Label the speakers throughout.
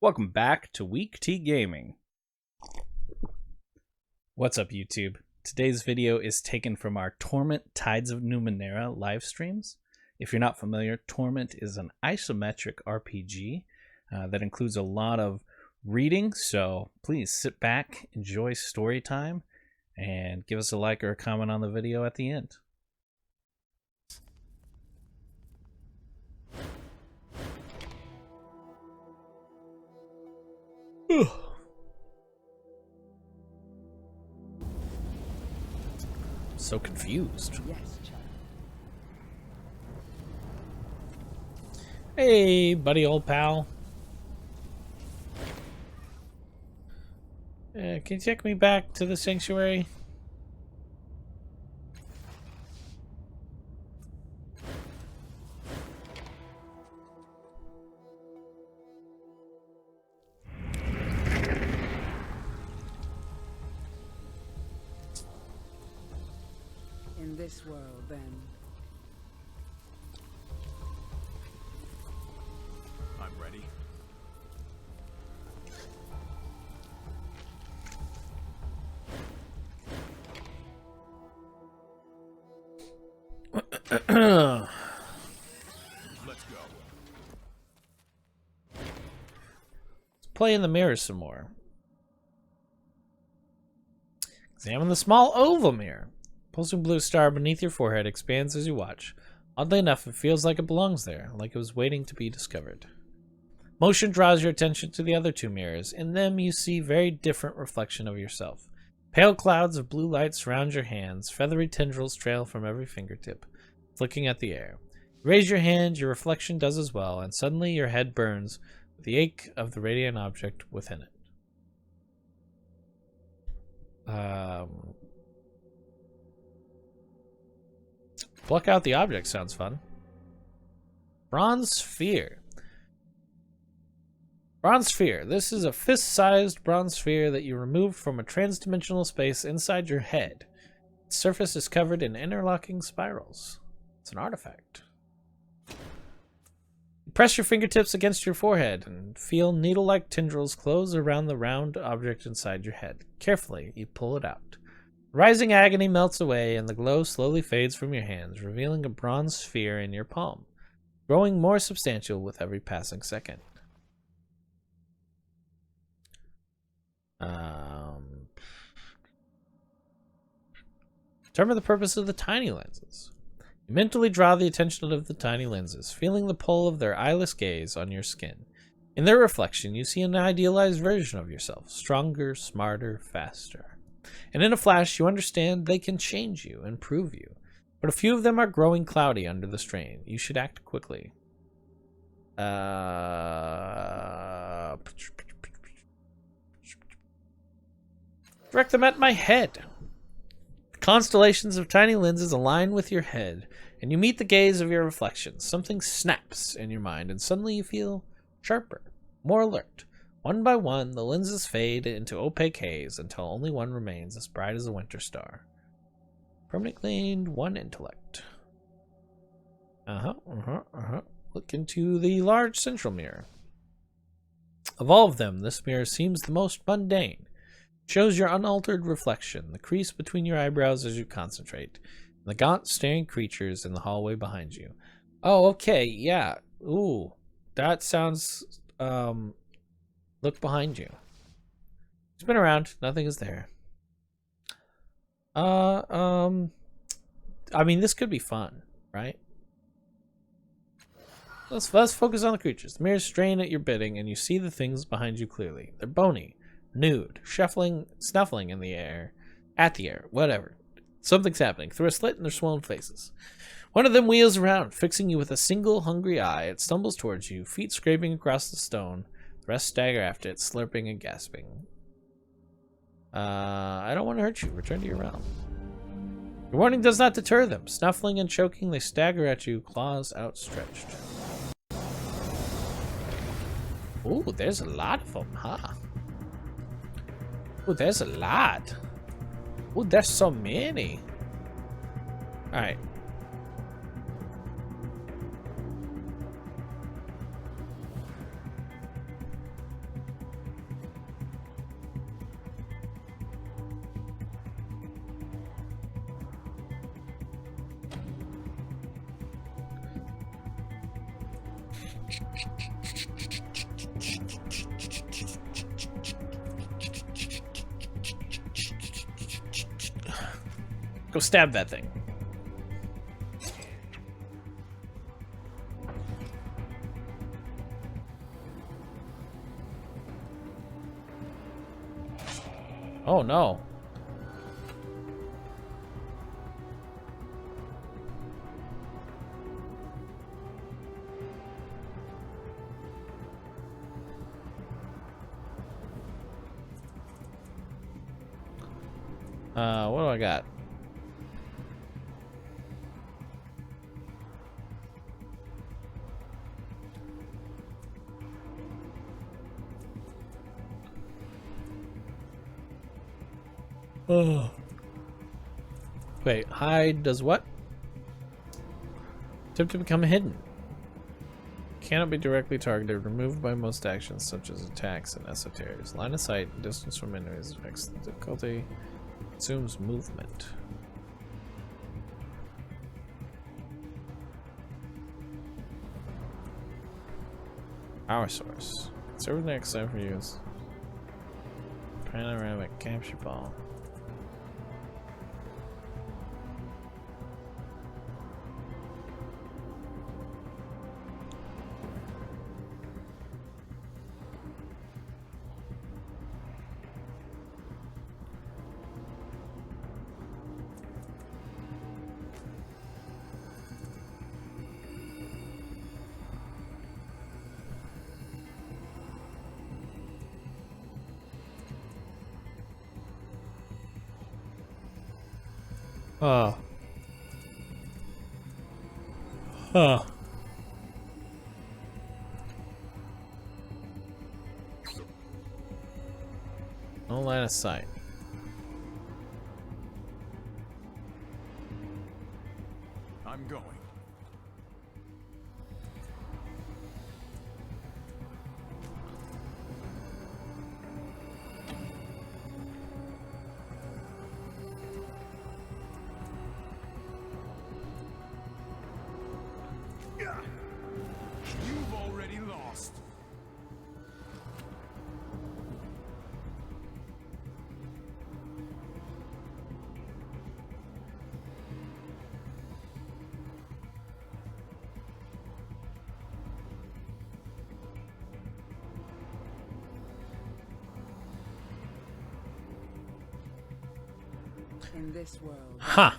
Speaker 1: Welcome back to WeakT Gaming. What's up, YouTube? Today's video is taken from our Torment Tides of Numenera live streams. If you're not familiar, Torment is an isometric RPG that includes a lot of reading, so please sit back, enjoy story time, and give us a like or a comment on the video at the end. So confused.
Speaker 2: Yes, child.
Speaker 1: Hey, buddy, old pal. Can you take me back to the sanctuary?
Speaker 2: In this world, then.
Speaker 3: I'm ready. Let's go.
Speaker 1: Let's play in the mirror some more. Examine the small oval mirror. Pulsing blue star beneath your forehead expands as you watch. Oddly enough, it feels like it belongs there, like it was waiting to be discovered. Motion draws your attention to the other two mirrors. In them, you see very different reflection of yourself. Pale clouds of blue light surround your hands. Feathery tendrils trail from every fingertip, flicking at the air. You raise your hand, your reflection does as well, and suddenly your head burns with the ache of the radiant object within it. Pluck out the object sounds fun. Bronze sphere. Bronze sphere. This is a fist-sized bronze sphere that you removed from a trans-dimensional space inside your head. Its surface is covered in interlocking spirals. It's an artifact. Press your fingertips against your forehead and feel needle-like tendrils close around the round object inside your head. Carefully, you pull it out. Rising agony melts away, and the glow slowly fades from your hands, revealing a bronze sphere in your palm, growing more substantial with every passing second. Determine the purpose of the tiny lenses. You mentally draw the attention of the tiny lenses, feeling the pull of their eyeless gaze on your skin. In their reflection, you see an idealized version of yourself, stronger, smarter, faster. And in a flash, you understand they can change you, improve you. But a few of them are growing cloudy under the strain. You should act quickly. Direct them at my head. The constellations of tiny lenses align with your head, and you meet the gaze of your reflection. Something snaps in your mind, and suddenly you feel sharper, more alert. One by one, the lenses fade into opaque haze until only one remains, as bright as a winter star. Permanently gained 1 intellect. Look into the large central mirror. Of all of them, this mirror seems the most mundane. It shows your unaltered reflection, the crease between your eyebrows as you concentrate, and the gaunt, staring creatures in the hallway behind you. Oh, okay, yeah. Ooh, that sounds, Look behind you. Spin around. Nothing is there. I mean, this could be fun, right? Let's focus on the creatures. The mirrors strain at your bidding, and you see the things behind you clearly. They're bony, nude, snuffling in the air, at the air, whatever. Something's happening through a slit in their swollen faces. One of them wheels around, fixing you with a single hungry eye. It stumbles towards you, feet scraping across the stone. The rest stagger after it, slurping and gasping. I don't want to hurt you. Return to your realm. Your warning does not deter them. Snuffling and choking, they stagger at you, claws outstretched. Ooh, there's a lot of them, huh? Ooh, there's a lot. Ooh, there's so many. Alright. Go stab that thing. Oh no. What do I got? Oh. Wait, hide does what? Attempt to become hidden. Cannot be directly targeted. Removed by most actions such as attacks and esoterics. Line of sight, distance from enemies affects the difficulty. Consumes movement. Power source. Conserve the next time for use. Panoramic capture ball. Oh. Huh. No line of sight.
Speaker 3: I'm going. You've already lost.
Speaker 2: In this world.
Speaker 1: Huh.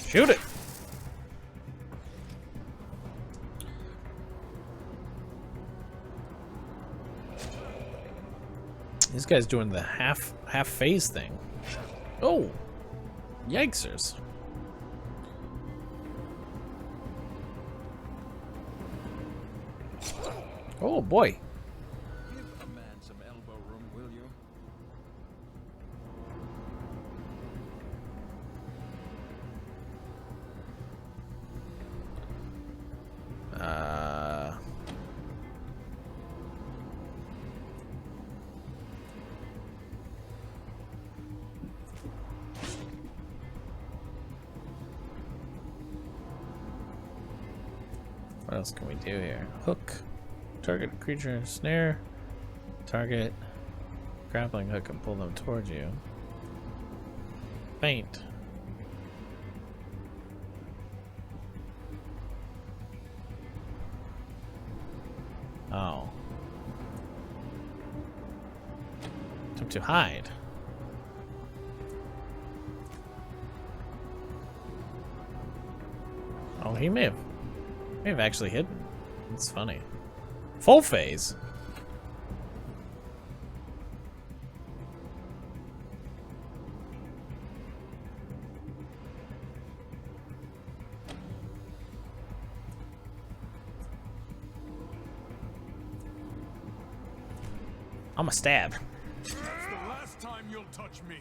Speaker 1: Shoot it. This guy's doing the half phase thing. Oh, yikesers. Oh boy.
Speaker 3: Give a man some elbow room, will you?
Speaker 1: What else can we do here? Hook. Target a creature in a snare. Target. Grappling hook and pull them towards you. Faint. Oh. Attempt to hide. Oh, he may have actually hidden. It's funny. Full phase. I'm a stab.
Speaker 3: That's the last time you'll touch me.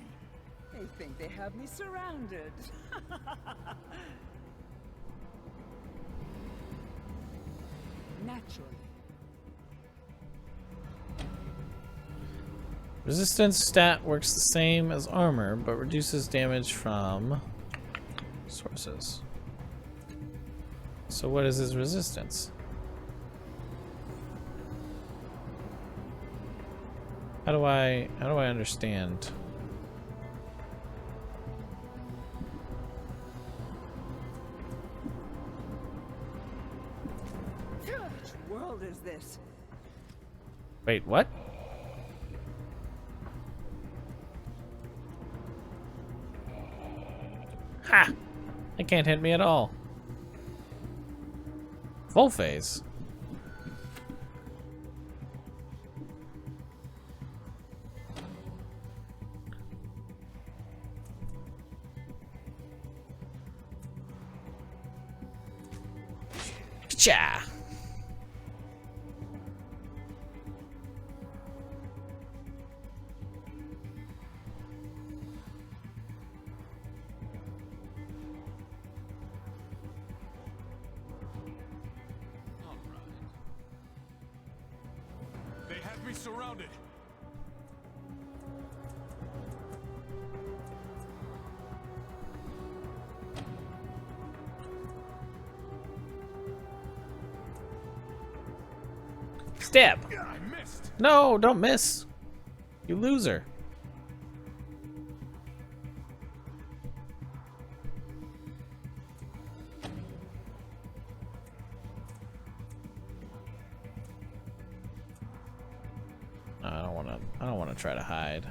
Speaker 2: They think they have me surrounded. naturally.
Speaker 1: Resistance stat works the same as armor, but reduces damage from sources. So what is his resistance? How do I understand?
Speaker 2: Which world is this?
Speaker 1: Wait, what? Ha! It can't hit me at all. Full phase. Cha!
Speaker 3: They have me surrounded.
Speaker 1: Stab!
Speaker 3: I missed.
Speaker 1: No, don't miss. You loser. No, I don't wanna try to hide.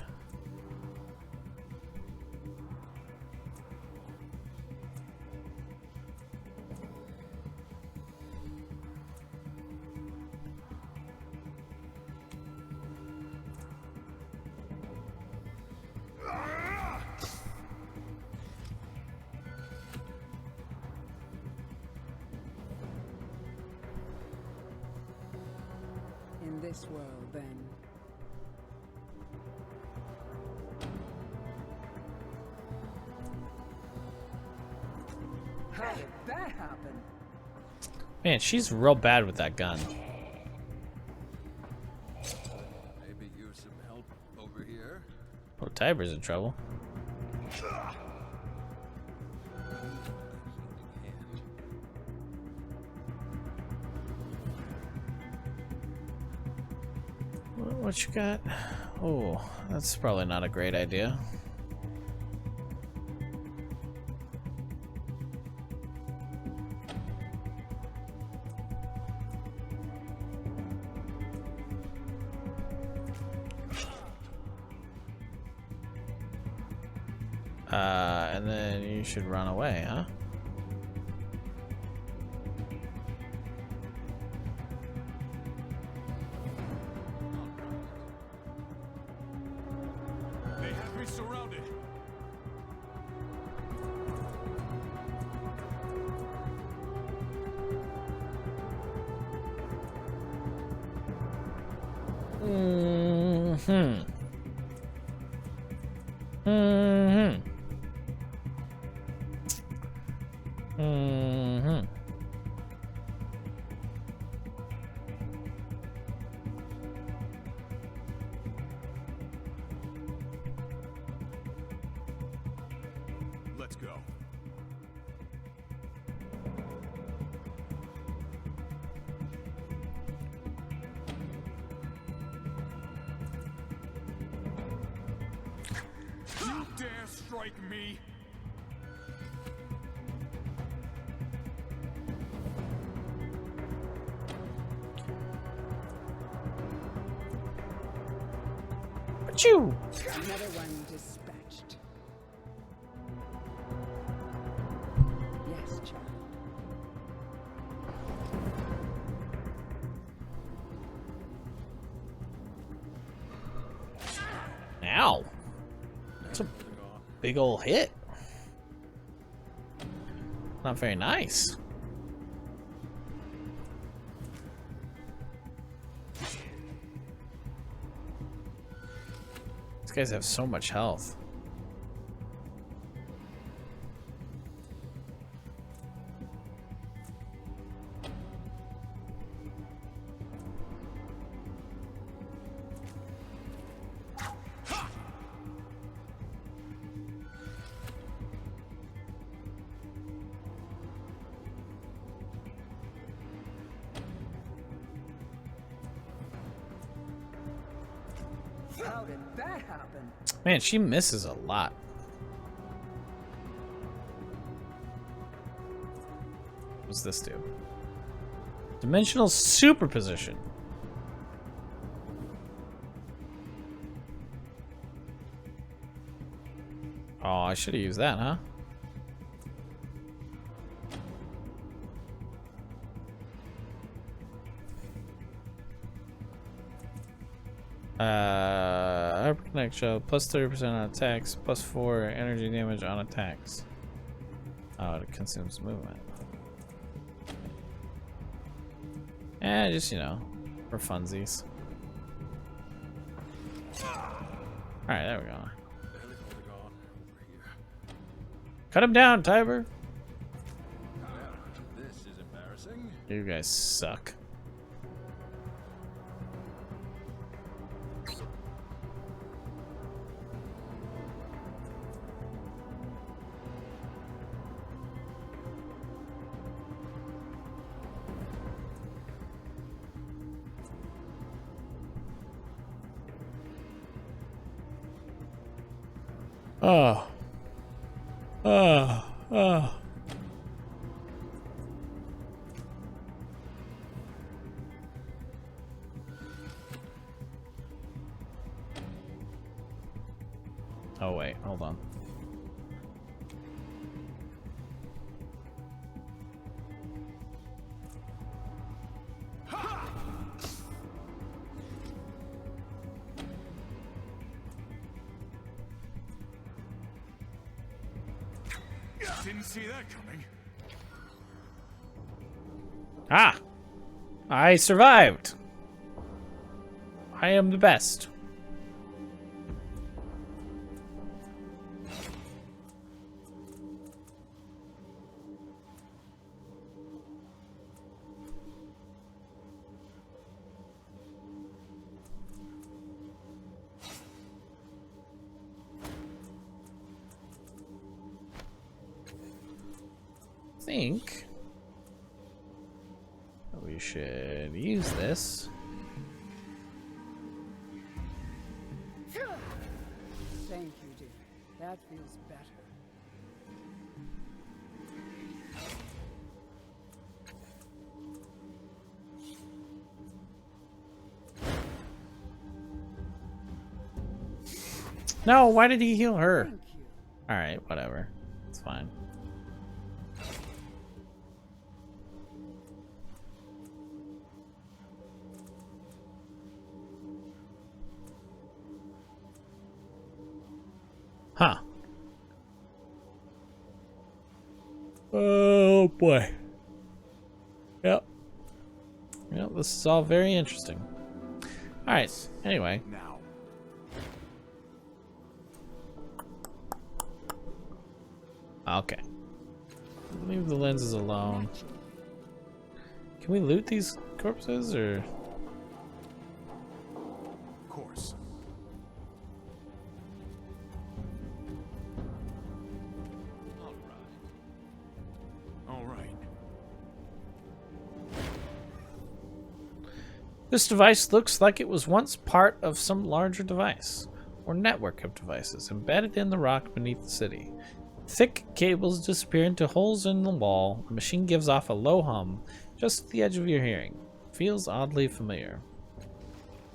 Speaker 2: In this world, then. How did that happen?
Speaker 1: Man, she's real bad with that gun.
Speaker 3: Maybe use some help over here.
Speaker 1: Oh, Tiber's in trouble. What you got? Oh, that's probably not a great idea. And then you should run away, huh?
Speaker 3: They have me surrounded.
Speaker 1: Mm-hmm. Mm-hmm. Mm-hmm.
Speaker 3: Let's go. You dare strike me?
Speaker 1: Achoo!
Speaker 2: Another one dispatched. Yes, child.
Speaker 1: Ow! That's a big ol' hit. Not very nice. These guys have so much health.
Speaker 2: How did that happen?
Speaker 1: Man, she misses a lot. What's this do? Dimensional superposition. Oh, I should have used that, huh? Hyperconnect shell plus 30% on attacks, plus 4 energy damage on attacks. Oh, it consumes movement. Just, you know, for funsies. Alright, there we go. Cut him down, Tiber!
Speaker 3: This is embarrassing.
Speaker 1: You guys suck. Oh. Oh. Oh. Oh wait, hold on.
Speaker 3: Didn't see that coming.
Speaker 1: Ah! I survived! I am the best. I think we should use this.
Speaker 2: Thank you, dear. That feels better.
Speaker 1: No, why did he heal her?
Speaker 2: Thank you.
Speaker 1: Alright, whatever. It's fine. Huh. Oh boy. Yep. Yep, this is all very interesting. Alright, anyway.
Speaker 3: Now.
Speaker 1: Okay. Leave the lenses alone. Can we loot these corpses or?
Speaker 3: Of course. All right.
Speaker 1: This device looks like it was once part of some larger device, or network of devices, embedded in the rock beneath the city. Thick cables disappear into holes in the wall. The machine gives off a low hum, just at the edge of your hearing. Feels oddly familiar.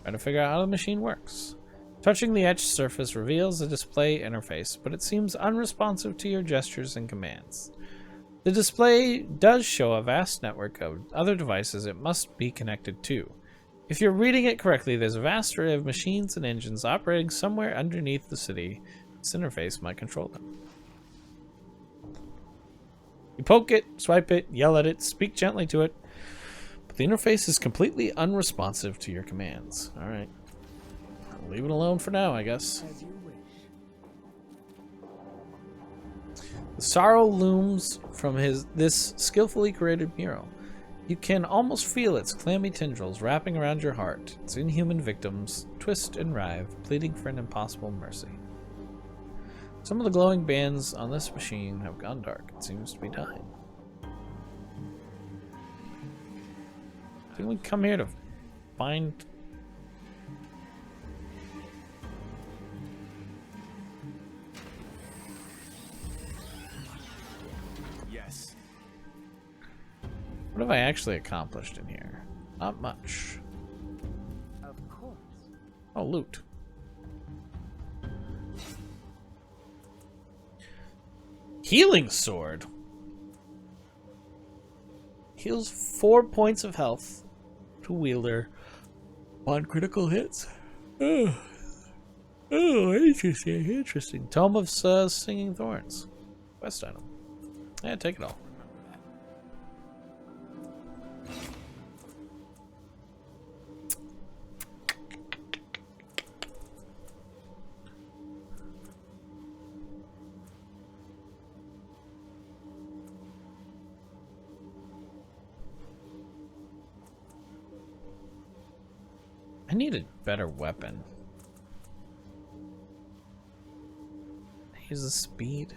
Speaker 1: Try to figure out how the machine works. Touching the etched surface reveals a display interface, but it seems unresponsive to your gestures and commands. The display does show a vast network of other devices it must be connected to. If you're reading it correctly, there's a vast array of machines and engines operating somewhere underneath the city. This interface might control them. You poke it, swipe it, yell at it, speak gently to it, but the interface is completely unresponsive to your commands. Alright. I'll leave it alone for now, I guess.
Speaker 2: As you wish.
Speaker 1: The sorrow looms from this skillfully created mural. You can almost feel its clammy tendrils wrapping around your heart. Its inhuman victims twist and writhe, pleading for an impossible mercy. Some of the glowing bands on this machine have gone dark. It seems to be dying. Didn't we come here to find... What have I actually accomplished in here? Not much.
Speaker 2: Of course.
Speaker 1: Oh, loot. Healing sword. Heals 4 points of health to wielder on critical hits. Oh, interesting, interesting. Tome of Singing Thorns. Quest item. Yeah, take it all. I need a better weapon. Use a speed.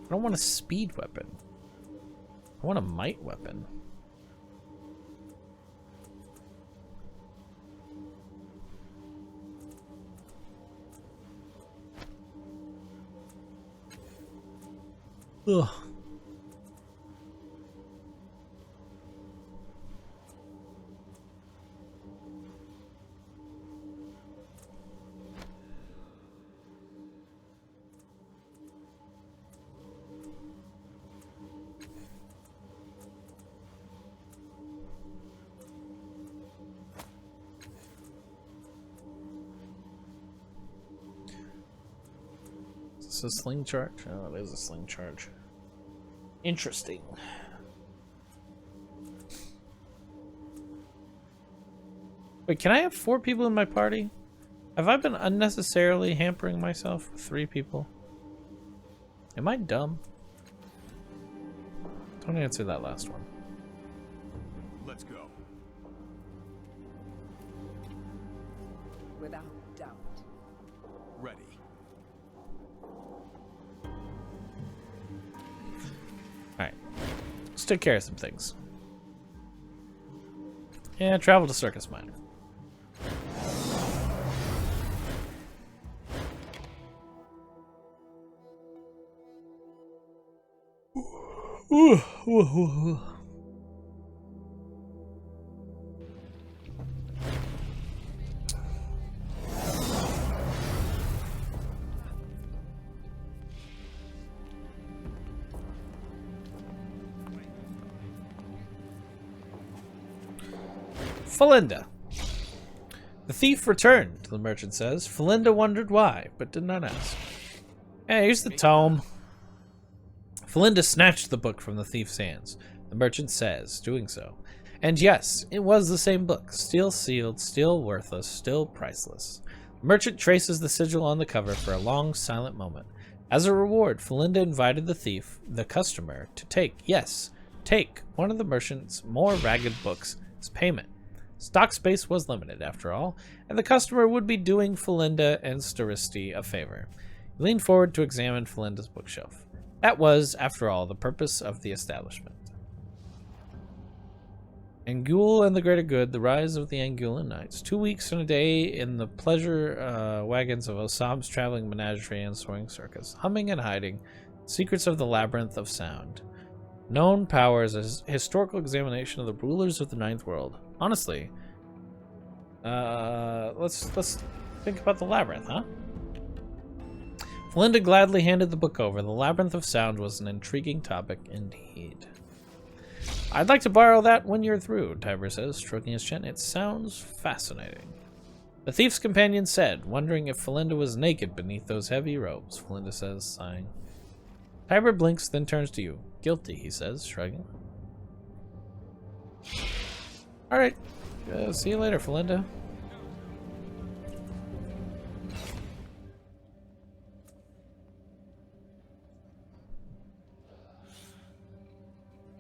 Speaker 1: I don't want a speed weapon. I want a might weapon. Ugh. Is this a sling charge? Oh, it is a sling charge. Interesting. Wait, can I have 4 people in my party? Have I been unnecessarily hampering myself with 3 people? Am I dumb? Don't answer that last one.
Speaker 3: Let's go.
Speaker 2: Without doubt.
Speaker 3: Ready.
Speaker 1: Alright. Let's take care of some things. Yeah, travel to Circus Minor. Felinda. The thief returned, the merchant says. Felinda wondered why, but did not ask. Hey, here's the tome. Felinda snatched the book from the thief's hands. The merchant says, doing so. And yes, it was the same book. Still sealed, still worthless, still priceless. The merchant traces the sigil on the cover for a long, silent moment. As a reward, Felinda invited the thief, the customer, to take one of the merchant's more ragged books as payment. Stock space was limited, after all, and the customer would be doing Felinda and Staristi a favor. He leaned forward to examine Felinda's bookshelf. That was, after all, the purpose of the establishment. Angul and the Greater Good, the rise of the Angulan Knights. 2 weeks and a day in the pleasure wagons of Osam's traveling menagerie and soaring circus, humming and hiding, secrets of the labyrinth of sound. Known powers as historical examination of the rulers of the Ninth World. Honestly, let's think about the labyrinth, huh? Felinda gladly handed the book over. The labyrinth of sound was an intriguing topic indeed. I'd like to borrow that when you're through, Tiber says, stroking his chin. It sounds fascinating. The thief's companion said, wondering if Felinda was naked beneath those heavy robes. Felinda says, sighing. Tiber blinks, then turns to you. Guilty, he says, shrugging. Alright. See you later, Felinda.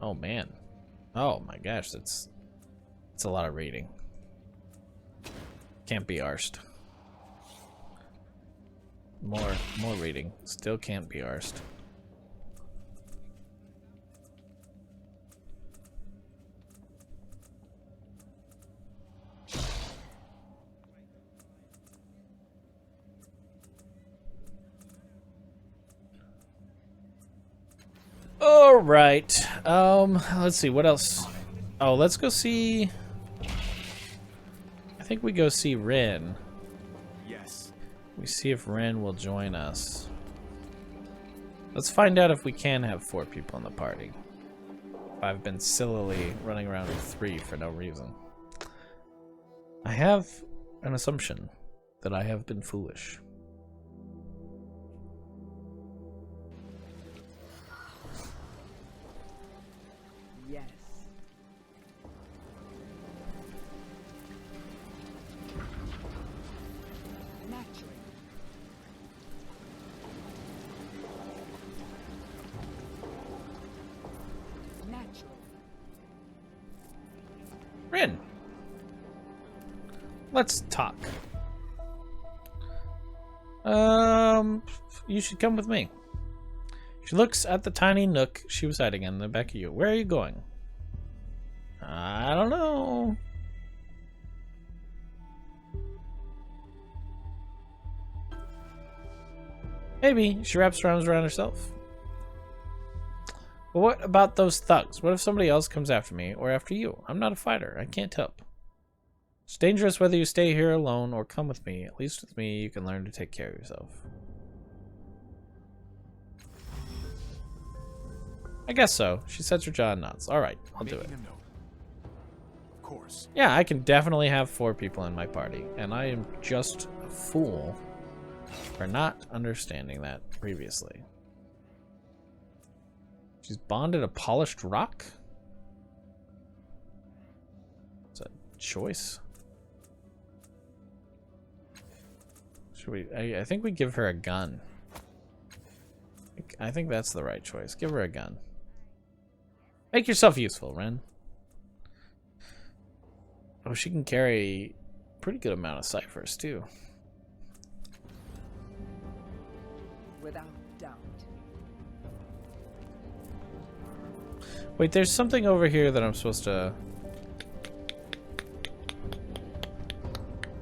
Speaker 1: Oh, man. Oh, my gosh. It's a lot of reading. Can't be arsed. More reading. Still can't be arsed. All right. Let's see what else. Oh, let's go see. I think we go see Rin.
Speaker 3: Yes.
Speaker 1: We see if Rin will join us. Let's find out if we can have 4 people in the party. I've been sillily running around with 3 for no reason. I have an assumption that I have been foolish.
Speaker 2: Yes. Naturally. Natural.
Speaker 1: Rin, let's talk. You should come with me. She looks at the tiny nook she was hiding in the back of you. Where are you going? I don't know. Maybe. She wraps her arms around herself. But what about those thugs? What if somebody else comes after me or after you? I'm not a fighter. I can't help. It's dangerous whether you stay here alone or come with me. At least with me, you can learn to take care of yourself. I guess so. She sets her jaw and nods. Alright, I'll do it.
Speaker 3: Of course.
Speaker 1: Yeah, I can definitely have 4 people in my party. And I am just a fool for not understanding that previously. She's bonded a polished rock? It's a choice. Should we? I think we give her a gun. I think that's the right choice. Give her a gun. Make yourself useful, Ren. Oh, she can carry a pretty good amount of ciphers, too.
Speaker 2: Without doubt.
Speaker 1: Wait, there's something over here that I'm supposed to...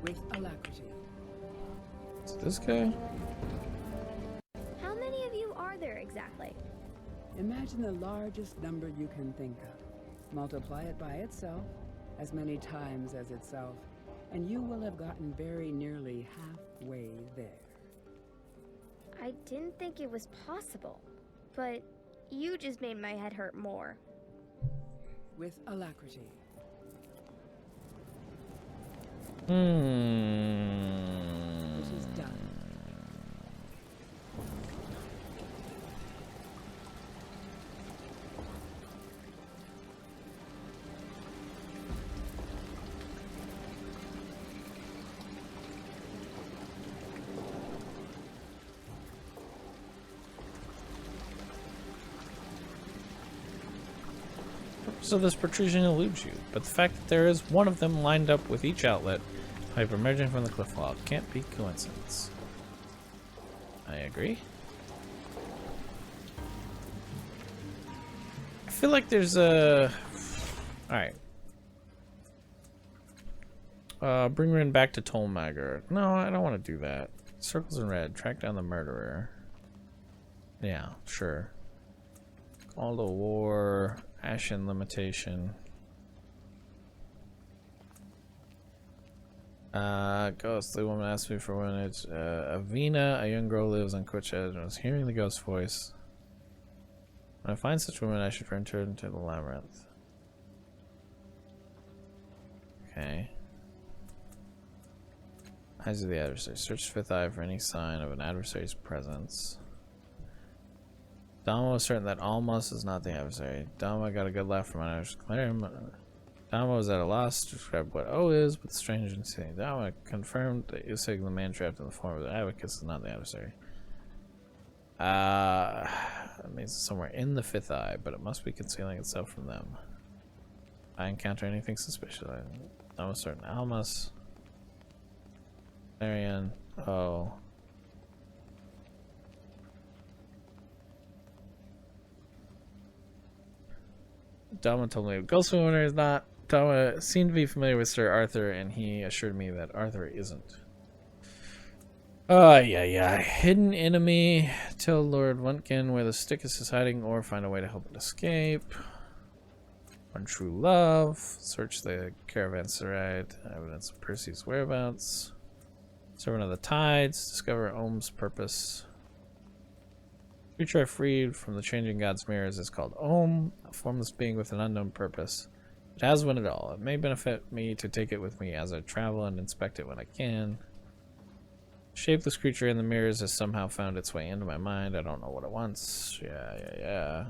Speaker 2: With alacrity.
Speaker 1: Is it this guy?
Speaker 4: How many of you are there exactly?
Speaker 2: Imagine the largest number you can think of. Multiply it by itself, as many times as itself, and you will have gotten very nearly halfway there.
Speaker 4: I didn't think it was possible, but you just made my head hurt more.
Speaker 2: With alacrity. This is done.
Speaker 1: So this protrusion eludes you, but the fact that there is one of them lined up with each outlet pipe emerging from the cliff wall can't be coincidence. I agree. I feel like there's a... Alright. Bring Rin back to Tolmager. No, I don't want to do that. Circles in red. Track down the murderer. Yeah, sure. Call to war... Ashen limitation. Ghostly woman asked me for when it's Avina, a young girl lives on Quitch Edge, and I was hearing the ghost voice. When I find such woman, I should return into the labyrinth. Okay. Eyes of the adversary. Search fifth eye for any sign of an adversary's presence. Dama was certain that Almas is not the adversary. Dama got a good laugh from my nose. Dama was at a loss to describe what O is, but the strange didn't say. Dama confirmed that Usig, the man trapped in the form of the Abacus, is not the adversary. That means it's somewhere in the fifth eye, but it must be concealing itself from them. If I encounter anything suspicious, Dama was certain. Almas. Marion. Oh. Dama told me Ghostly Owner is not. Dama seemed to be familiar with Sir Arthur, and he assured me that Arthur isn't. Oh, yeah. Hidden enemy. Tell Lord Wuntkin where the Stickus is hiding or find a way to help it escape. One true love. Search the caravanserai. Evidence of Percy's whereabouts. Servant of the Tides. Discover Ohm's purpose. Creature I freed from the changing god's mirrors is called Ohm, a formless being with an unknown purpose. It has one at all. It may benefit me to take it with me as I travel and inspect it when I can. Shapeless creature in the mirrors has somehow found its way into my mind. I don't know what it wants. Yeah.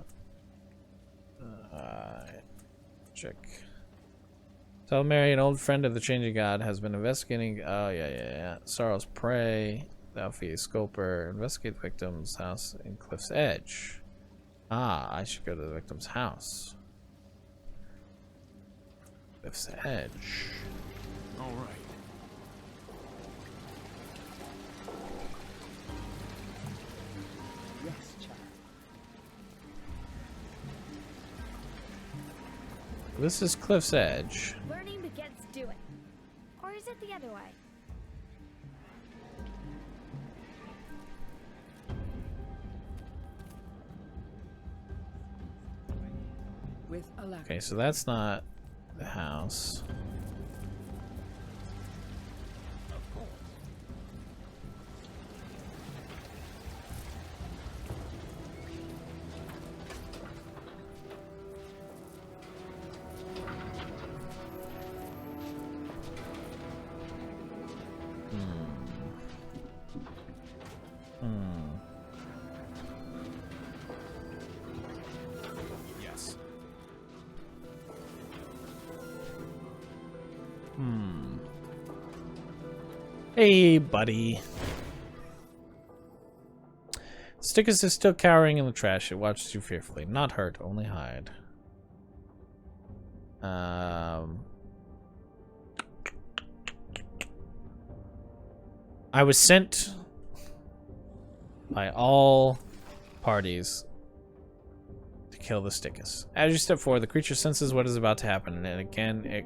Speaker 1: Check. Tell Mary, an old friend of the changing god, has been investigating. Oh, yeah. Sorrow's Prey. Alfie Sculper. Investigate the victim's house in Cliff's Edge. Ah, I should go to the victim's house. Cliff's Edge.
Speaker 3: All right.
Speaker 2: Yes, child.
Speaker 1: This is Cliff's Edge.
Speaker 4: Learning begets doing. Or is it the other way?
Speaker 2: With alacrity.
Speaker 1: Okay, so that's not the house.
Speaker 3: Yes.
Speaker 1: Hey, buddy. Stickus is still cowering in the trash. It watches you fearfully. Not hurt, only hide. I was sent by all parties to kill the Stickus. As you step forward, the creature senses what is about to happen, and again it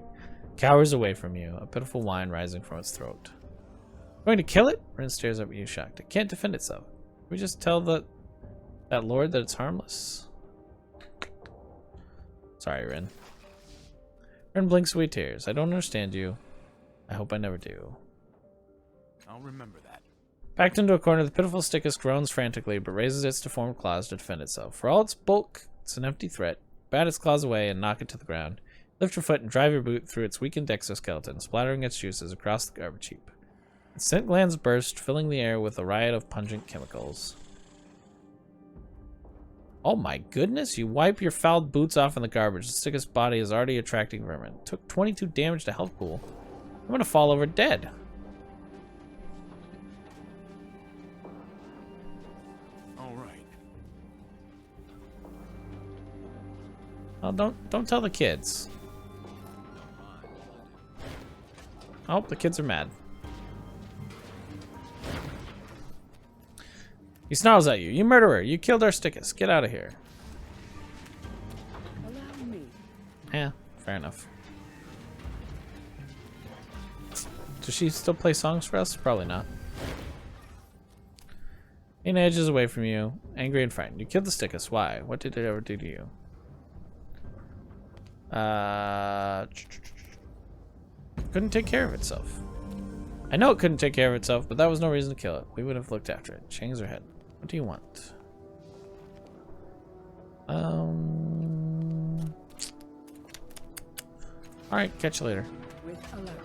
Speaker 1: cowers away from you, a pitiful whine rising from its throat. Going to kill it? Rin stares up at you, shocked. It can't defend itself. Can we just tell that lord that it's harmless? Sorry, Rin. Rin blinks away tears. I don't understand you. I hope I never do.
Speaker 3: I'll remember that.
Speaker 1: Backed into a corner, the pitiful Stickus groans frantically, but raises its deformed claws to defend itself. For all its bulk, it's an empty threat. Bat its claws away and knock it to the ground. Lift your foot and drive your boot through its weakened exoskeleton, splattering its juices across the garbage heap. Its scent glands burst, filling the air with a riot of pungent chemicals. Oh my goodness, you wipe your fouled boots off in the garbage. The Stickus body is already attracting vermin. Took 22 damage to health pool. I'm gonna fall over dead.
Speaker 3: All right.
Speaker 1: Oh, don't tell the kids. Oh, the kids are mad. He snarls at you. You murderer! You killed our Stickus. Get out of here.
Speaker 2: Allow me.
Speaker 1: Yeah, fair enough. Does she still play songs for us? Probably not. Ina edges away from you, angry and frightened. You killed the Stickus. Why? What did it ever do to you? Couldn't take care of itself. I know it couldn't take care of itself, but that was no reason to kill it. We would have looked after it. She hangs her head. What do you want? Alright, catch you later.
Speaker 2: With alacrity.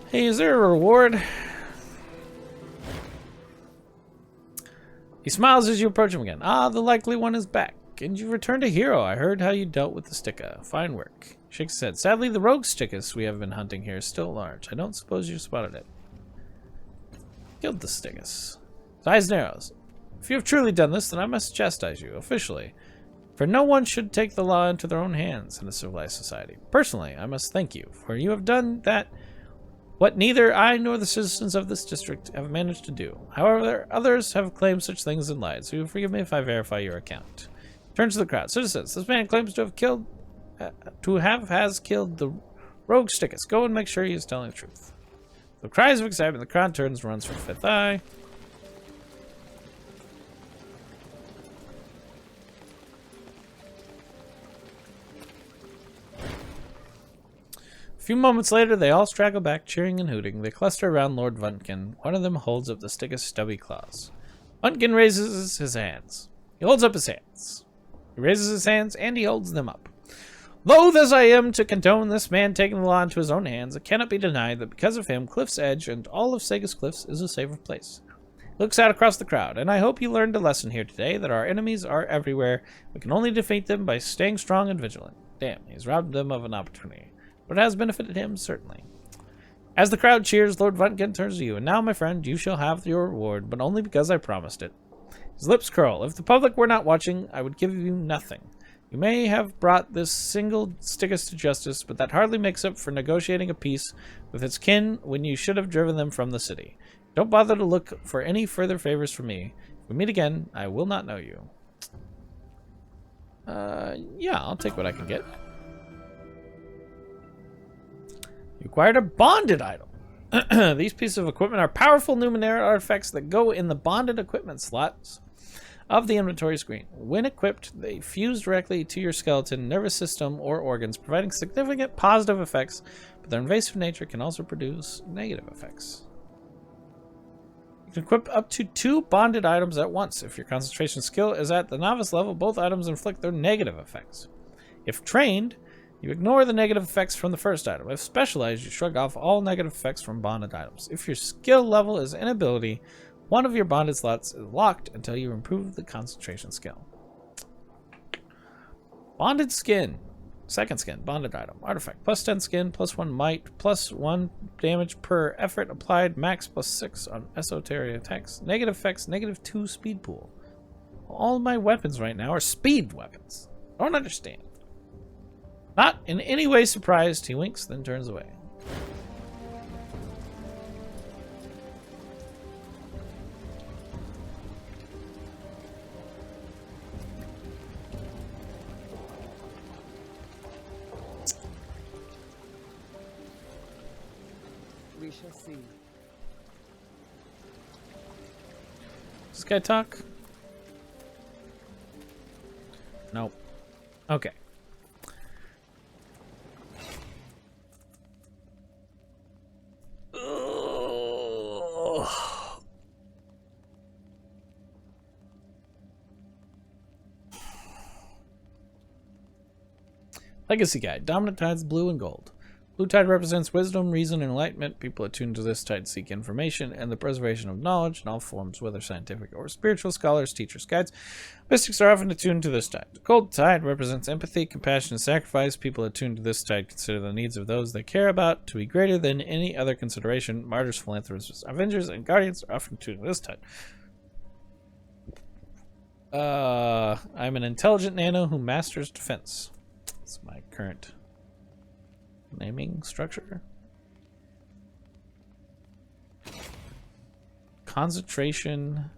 Speaker 1: Hey, is there a reward? He smiles as you approach him again. Ah, the likely one is back. And you returned a hero. I heard how you dealt with the Sticka. Fine work. Shakes his head. Sadly, the rogue Stickus we have been hunting here is still large. I don't suppose you spotted it. Killed the Stickus. His eyes narrows. If you have truly done this, then I must chastise you, officially. For no one should take the law into their own hands in a civilized society. Personally, I must thank you, for you have done that what neither I nor the citizens of this district have managed to do. However, others have claimed such things and lied, so forgive me if I verify your account. Turns to the crowd. Citizens, this man claims to have killed has killed the rogue Stickus. Go and make sure he is telling the truth. The cries of excitement, the crowd turns and runs for Fifth Eye. A few moments later, they all straggle back, cheering and hooting. They cluster around Lord Vuntkin. One of them holds up the Stickus' stubby claws. Vuntkin raises his hands. He holds up his hands. He raises his hands, and he holds them up. Loath as I am to condone this man taking the law into his own hands, it cannot be denied that because of him, Cliff's Edge and all of Sega's Cliffs is a safer place. He looks out across the crowd, and I hope you learned a lesson here today that our enemies are everywhere. We can only defeat them by staying strong and vigilant. Damn, he's robbed them of an opportunity. But it has benefited him, certainly. As the crowd cheers, Lord Vuntkin turns to you, and now, my friend, you shall have your reward, but only because I promised it. His lips curl. If the public were not watching, I would give you nothing. You may have brought this single Stickus to justice, but that hardly makes up for negotiating a peace with its kin when you should have driven them from the city. Don't bother to look for any further favors from me. If we meet again, I will not know you. Yeah, I'll take what I can get. You acquired a bonded item. These pieces of equipment are powerful Numenera artifacts that go in the bonded equipment slots of the inventory screen. When equipped, they fuse directly to your skeleton, nervous system, or organs, providing significant positive effects, but their invasive nature can also produce negative effects. You can equip up to 2 bonded items at once. If your concentration skill is at the novice level, both items inflict their negative effects. If trained, you ignore the negative effects from the first item. If specialized, you shrug off all negative effects from bonded items. If your skill level is inability, one of your bonded slots is locked until you improve the concentration skill. Bonded skin. Second skin. Bonded item. Artifact. Plus 10 skin. Plus 1 might. Plus 1 damage per effort applied. Max plus 6 on esoteric attacks. Negative effects. Negative 2 speed pool. All my weapons right now are speed weapons. I don't understand. Not in any way surprised. He winks, then turns away.
Speaker 2: We shall see.
Speaker 1: Does this guy talk? Nope. Okay. Legacy Guide. Dominant tides, blue and gold. Blue tide represents wisdom, reason, and enlightenment. People attuned to this tide seek information and the preservation of knowledge in all forms, whether scientific or spiritual. Scholars, teachers, guides, mystics are often attuned to this tide. The gold tide represents empathy, compassion, and sacrifice. People attuned to this tide consider the needs of those they care about to be greater than any other consideration. Martyrs, philanthropists, avengers, and guardians are often attuned to this tide. I'm an intelligent nano who masters defense. That's my current naming structure. Concentration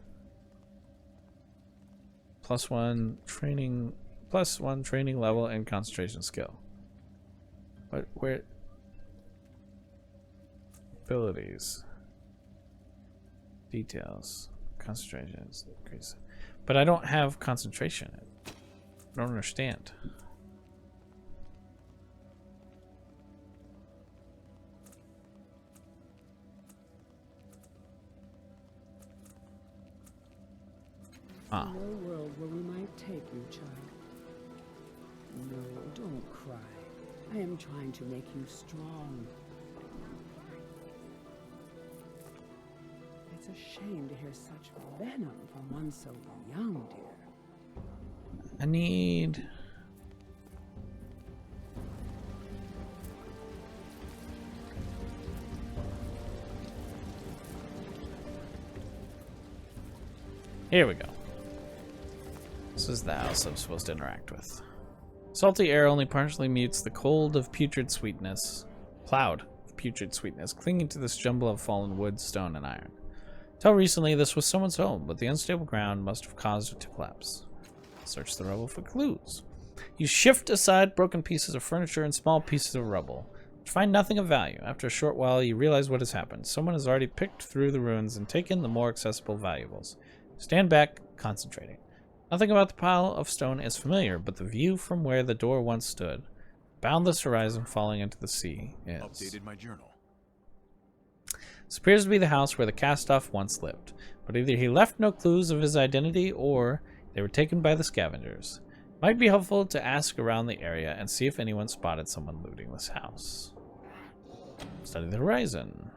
Speaker 1: +1 training, +1 training level and concentration skill. But where abilities, details, concentration is increased. But I don't have concentration. I don't understand. Ah.
Speaker 2: No world where we might take you, child. No, don't cry. I am trying to make you strong. It's a shame to hear such venom from one so young, dear.
Speaker 1: I need... Here we go. This is the house I'm supposed to interact with. Salty air only partially mutes the cold of putrid sweetness. Cloud of putrid sweetness clinging to this jumble of fallen wood, stone, and iron. Till recently, this was someone's home, but the unstable ground must have caused it to collapse. Search the rubble for clues. You shift aside broken pieces of furniture and small pieces of rubble. You find nothing of value. After a short while, you realize what has happened. Someone has already picked through the ruins and taken the more accessible valuables. Stand back, concentrating. Nothing about the pile of stone is familiar, but the view from where the door once stood, boundless horizon falling into the sea, is.
Speaker 3: Updated my journal.
Speaker 1: This appears to be the house where the cast-off once lived, but either he left no clues of his identity or they were taken by the scavengers. It might be helpful to ask around the area and see if anyone spotted someone looting this house. Study the horizon.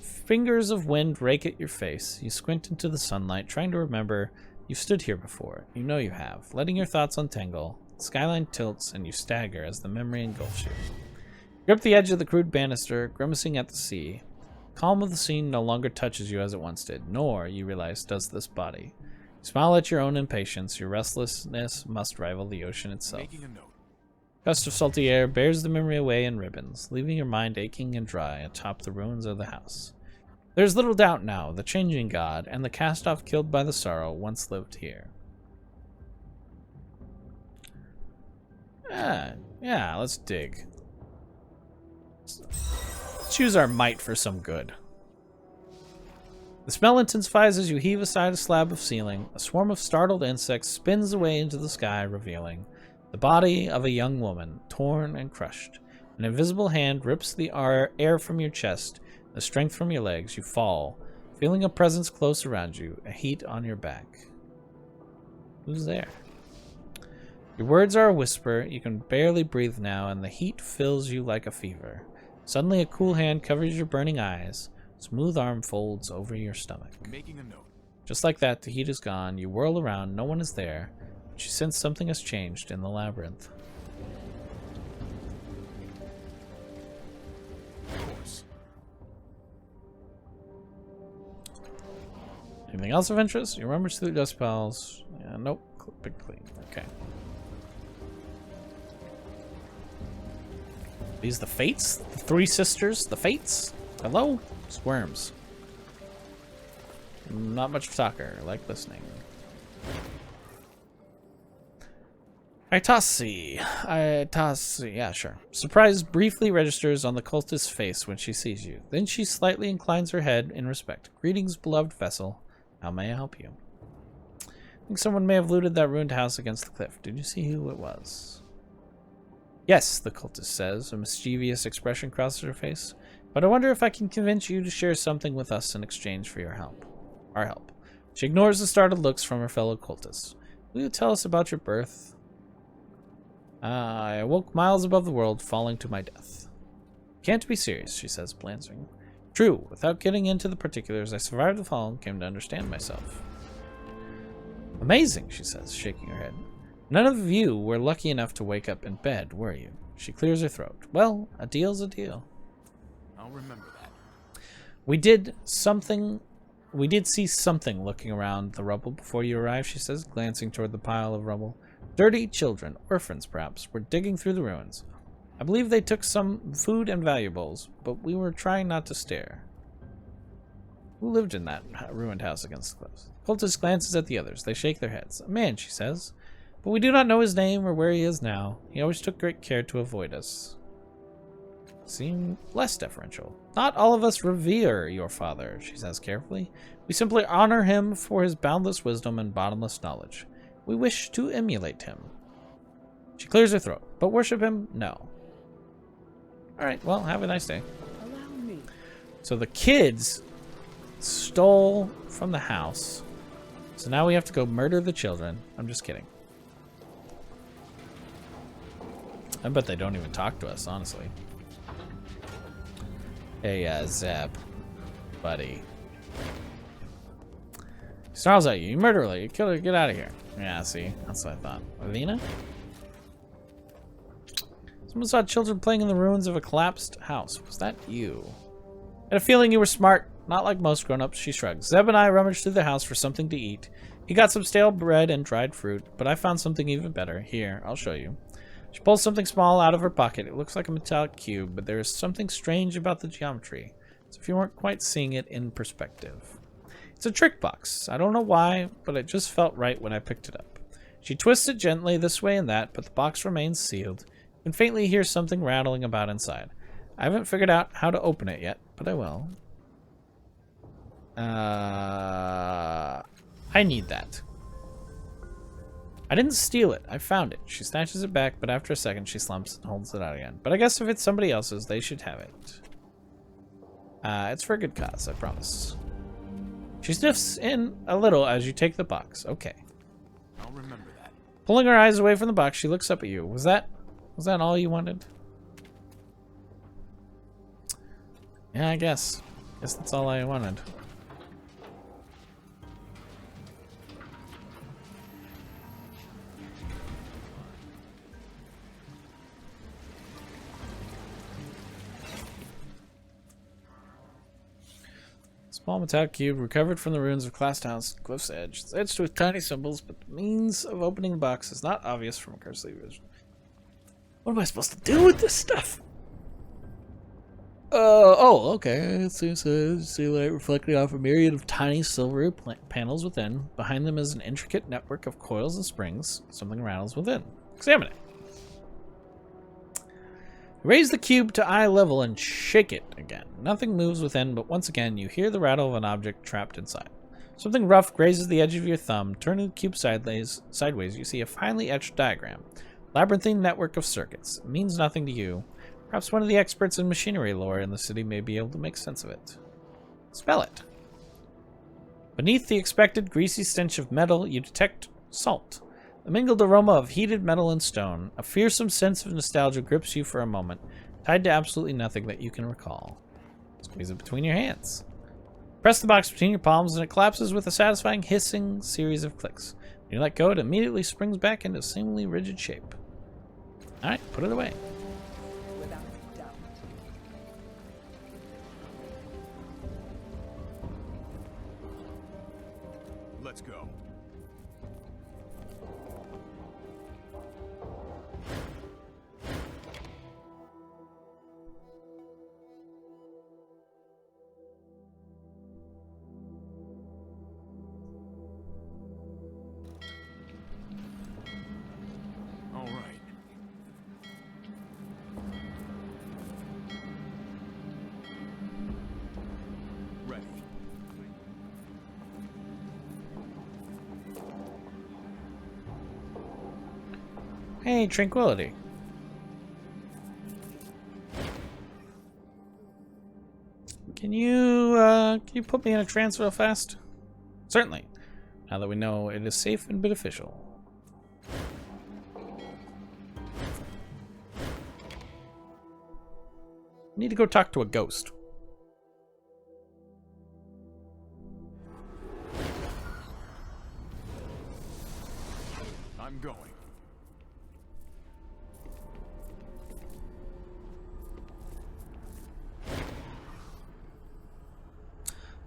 Speaker 1: Fingers of wind rake at your face. You squint into the sunlight, trying to remember you've stood here before. You know you have. Letting your thoughts untangle, the skyline tilts and you stagger as the memory engulfs you. You grip the edge of the crude banister, grimacing at the sea. The calm of the scene no longer touches you as it once did, nor, you realize, does this body. You smile at your own impatience. Your restlessness must rival the ocean itself.
Speaker 3: Making a note.
Speaker 1: Gust of salty air bears the memory away in ribbons, leaving your mind aching and dry atop the ruins of the house. There's little doubt now, the changing god and the cast-off killed by the sorrow once lived here. Yeah, let's dig. Let's use our might for some good. The smell intensifies as you heave aside a slab of ceiling. A swarm of startled insects spins away into the sky, revealing the body of a young woman, torn and crushed. An invisible hand rips the air from your chest, the strength from your legs. You fall, feeling a presence close around you, a heat on your back. Who's there? Your words are a whisper. You can barely breathe now, and the heat fills you like a fever. Suddenly, a cool hand covers your burning eyes. A smooth arm folds over your stomach.
Speaker 3: Making a note.
Speaker 1: Just like that, the heat is gone. You whirl around. No one is there. But you sense something has changed in the labyrinth. Anything else of interest? You rummage through the dust piles. Yeah, nope. Big clean. Okay. These the Fates? The three sisters? The Fates? Hello? Squirms. Not much of a talker. I like listening. Itasi. Yeah, sure. Surprise briefly registers on the cultist's face when she sees you. Then she slightly inclines her head in respect. Greetings, beloved vessel. How may I help you? I think someone may have looted that ruined house against the cliff. Did you see who it was? Yes, the cultist says. A mischievous expression crosses her face. But I wonder if I can convince you to share something with us in exchange for your help. Our help. She ignores the startled looks from her fellow cultists. Will you tell us about your birth? I awoke miles above the world, falling to my death. Can't be serious, she says, glancing. True. Without getting into the particulars, I survived the fall and came to understand myself. Amazing, she says, shaking her head. None of you were lucky enough to wake up in bed, were you? She clears her throat. Well, a deal's a deal.
Speaker 3: I'll remember that.
Speaker 1: We did see something looking around the rubble before you arrived, she says, glancing toward the pile of rubble. Dirty children, orphans perhaps, were digging through the ruins. I believe they took some food and valuables, but we were trying not to stare. Who lived in that ruined house against the cliffs? Cultist glances at the others. They shake their heads. A man, she says. But we do not know his name or where he is now. He always took great care to avoid us. Seem less deferential. Not all of us revere your father, she says carefully. We simply honor him for his boundless wisdom and bottomless knowledge. We wish to emulate him. She clears her throat. But worship him? No. Alright, well, have a nice day.
Speaker 2: Allow me.
Speaker 1: So the kids stole from the house. So now we have to go murder the children. I'm just kidding. I bet they don't even talk to us, honestly. Hey, Zeb. Buddy. He snarls at you. You murder her. You kill her. Get out of here. Yeah, see? That's what I thought. Avina? Someone saw children playing in the ruins of a collapsed house. Was that you? I had a feeling you were smart. Not like most grown-ups, she shrugs. Zeb and I rummaged through the house for something to eat. He got some stale bread and dried fruit, but I found something even better. Here, I'll show you. She pulls something small out of her pocket. It looks like a metallic cube, but there is something strange about the geometry, as if you weren't quite seeing it in perspective. It's a trick box. I don't know why, but it just felt right when I picked it up. She twists it gently this way and that, but the box remains sealed. You can faintly hear something rattling about inside. I haven't figured out how to open it yet, but I will. I need that. I didn't steal it. I found it. She snatches it back, but after a second she slumps and holds it out again. But I guess if it's somebody else's, they should have it. It's for a good cause, I promise. She sniffs in a little as you take the box. Okay.
Speaker 3: I'll remember that.
Speaker 1: Pulling her eyes away from the box, she looks up at you. Was that all you wanted? Yeah, I guess. Guess that's all I wanted. Small metallic cube recovered from the ruins of Classed House, Cliff's Edge. It's etched with tiny symbols, but the means of opening the box is not obvious from a cursory vision. What am I supposed to do with this stuff? Oh, okay. It seems to see light reflecting off a myriad of tiny silvery panels within. Behind them is an intricate network of coils and springs. Something rattles within. Examine it. Raise the cube to eye level and shake it again. Nothing moves within, but once again you hear the rattle of an object trapped inside. Something rough grazes the edge of your thumb. Turning the cube sideways, you see a finely etched diagram. Labyrinthine network of circuits. It means nothing to you. Perhaps one of the experts in machinery lore in the city may be able to make sense of it. Spell it. Beneath the expected greasy stench of metal, you detect salt. A mingled aroma of heated metal and stone. A fearsome sense of nostalgia grips you for a moment, tied to absolutely nothing that you can recall. Squeeze it between your hands. Press the box between your palms and it collapses with a satisfying hissing series of clicks. When you let go, it immediately springs back into a seemingly rigid shape. Alright, put it away.
Speaker 2: Without doubt.
Speaker 3: Let's go. All right. Ready.
Speaker 1: Hey, Tranquility. Can you put me in a trance real fast? Certainly. Now that we know it is safe and beneficial. Need to go talk to a ghost.
Speaker 3: I'm going.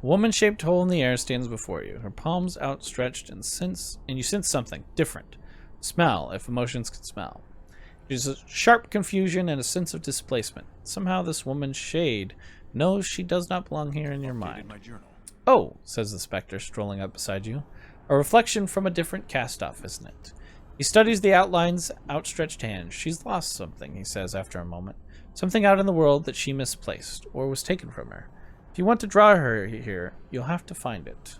Speaker 1: A woman-shaped hole in the air stands before you, her palms outstretched, and you sense something different. Smell, if emotions can smell. There's a sharp confusion and a sense of displacement. Somehow this woman's shade knows she does not belong here in your mind.
Speaker 3: My journal.
Speaker 1: Oh, says the specter, strolling up beside you. A reflection from a different cast-off, isn't it? He studies the outline's outstretched hand. She's lost something, he says after a moment. Something out in the world that she misplaced, or was taken from her. If you want to draw her here, you'll have to find it.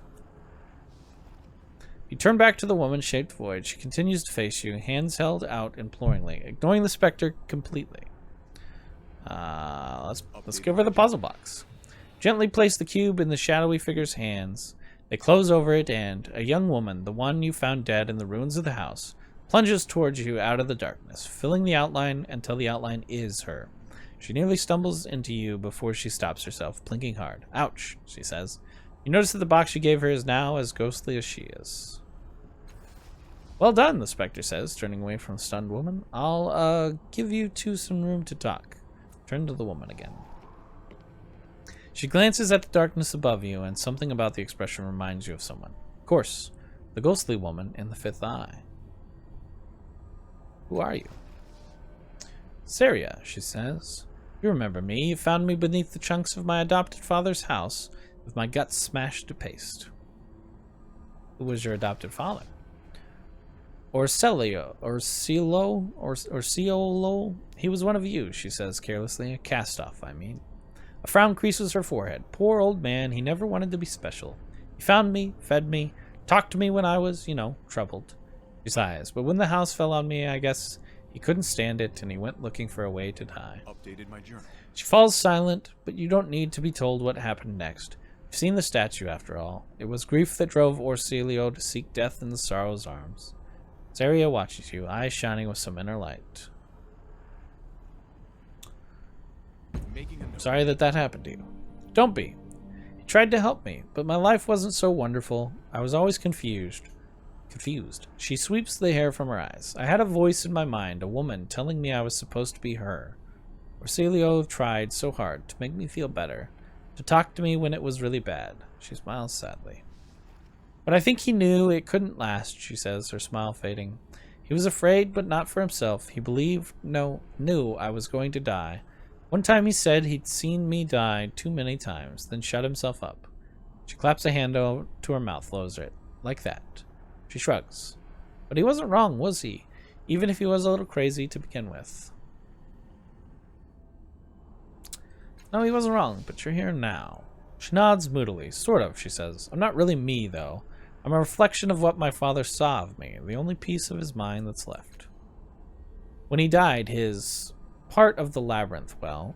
Speaker 1: You turn back to the woman-shaped void. She continues to face you, hands held out imploringly, ignoring the specter completely. Let's give her the puzzle box. Gently place the cube in the shadowy figure's hands. They close over it, and a young woman, the one you found dead in the ruins of the house, plunges towards you out of the darkness, filling the outline until the outline is her. She nearly stumbles into you before she stops herself, blinking hard. Ouch, she says. You notice that the box you gave her is now as ghostly as she is. Well done, the specter says, turning away from the stunned woman. I'll give you two some room to talk. Turn to the woman again. She glances at the darkness above you, and something about the expression reminds you of someone. Of course, the ghostly woman in the fifth eye. Who are you? Saria, she says. You remember me. You found me beneath the chunks of my adopted father's house, with my guts smashed to paste. Who was your adopted father? Orcelio, Orciolo? He was one of you, she says carelessly. A cast-off, I mean. A frown creases her forehead. Poor old man, he never wanted to be special. He found me, fed me, talked to me when I was, troubled. She sighs, but when the house fell on me, I guess he couldn't stand it, and he went looking for a way to die.
Speaker 3: Updated my journal.
Speaker 1: She falls silent, but you don't need to be told what happened next. You've seen the statue, after all. It was grief that drove Orcelio to seek death in the sorrow's arms. Zaria watches you, eyes shining with some inner light. Sorry that happened to you. Don't be. He tried to help me, but my life wasn't so wonderful. I was always confused. She sweeps the hair from her eyes. I had a voice in my mind, a woman telling me I was supposed to be her. Orcelio tried so hard to make me feel better, to talk to me when it was really bad. She smiles sadly. But I think he knew it couldn't last, she says, her smile fading. He was afraid, but not for himself. He knew I was going to die. One time he said he'd seen me die too many times, then shut himself up. She claps a hand to her mouth, lowers it. Like that. She shrugs. But he wasn't wrong, was he? Even if he was a little crazy to begin with. No, he wasn't wrong, but you're here now. She nods moodily. Sort of, she says. I'm not really me, though. I'm a reflection of what my father saw of me, the only piece of his mind that's left. When he died, his part of the labyrinth, well,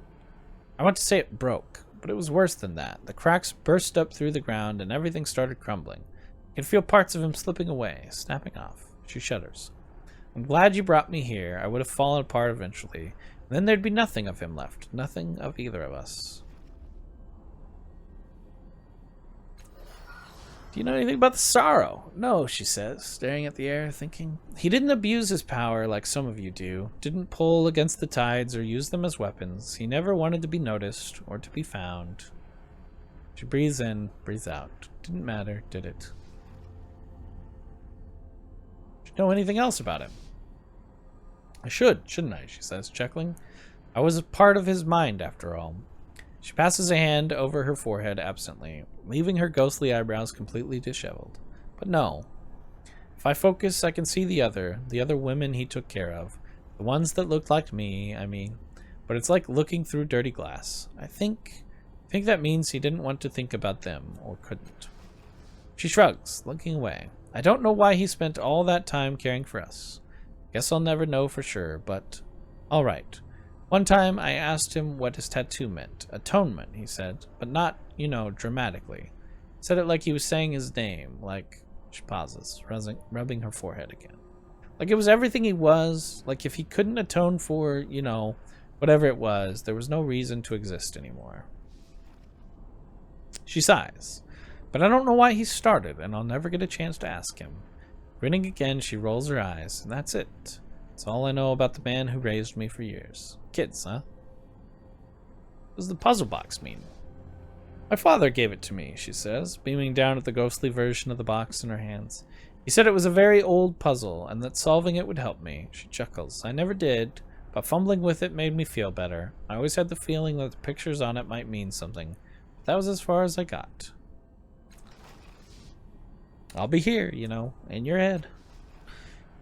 Speaker 1: I want to say it broke, but it was worse than that. The cracks burst up through the ground and everything started crumbling. You can feel parts of him slipping away, snapping off. She shudders. I'm glad you brought me here. I would have fallen apart eventually. And then there'd be nothing of him left. Nothing of either of us. Do you know anything about the sorrow? No, she says, staring at the air, thinking. He didn't abuse his power like some of you do. Didn't pull against the tides or use them as weapons. He never wanted to be noticed or to be found. She breathes in, breathes out. Didn't matter, did it? Do you know anything else about him? I should, shouldn't I? She says, chuckling. I was a part of his mind, after all. She passes a hand over her forehead absently, leaving her ghostly eyebrows completely disheveled. But no. If I focus, I can see the other women he took care of. The ones that looked like me, I mean. But it's like looking through dirty glass. I think that means he didn't want to think about them, or couldn't. She shrugs, looking away. I don't know why he spent all that time caring for us. Guess I'll never know for sure, but all right. One time I asked him what his tattoo meant. Atonement, he said, but not, dramatically. Said it like he was saying his name, like, she pauses, rubbing her forehead again. Like it was everything he was, like if he couldn't atone for, whatever it was, there was no reason to exist anymore. She sighs, but I don't know why he started, and I'll never get a chance to ask him. Grinning again, she rolls her eyes, and that's it. That's all I know about the man who raised me for years. Kids, huh? What does the puzzle box mean? My father gave it to me, she says, beaming down at the ghostly version of the box in her hands. He said it was a very old puzzle, and that solving it would help me. She chuckles. I never did, but fumbling with it made me feel better. I always had the feeling that the pictures on it might mean something. But that was as far as I got. I'll be here, in your head.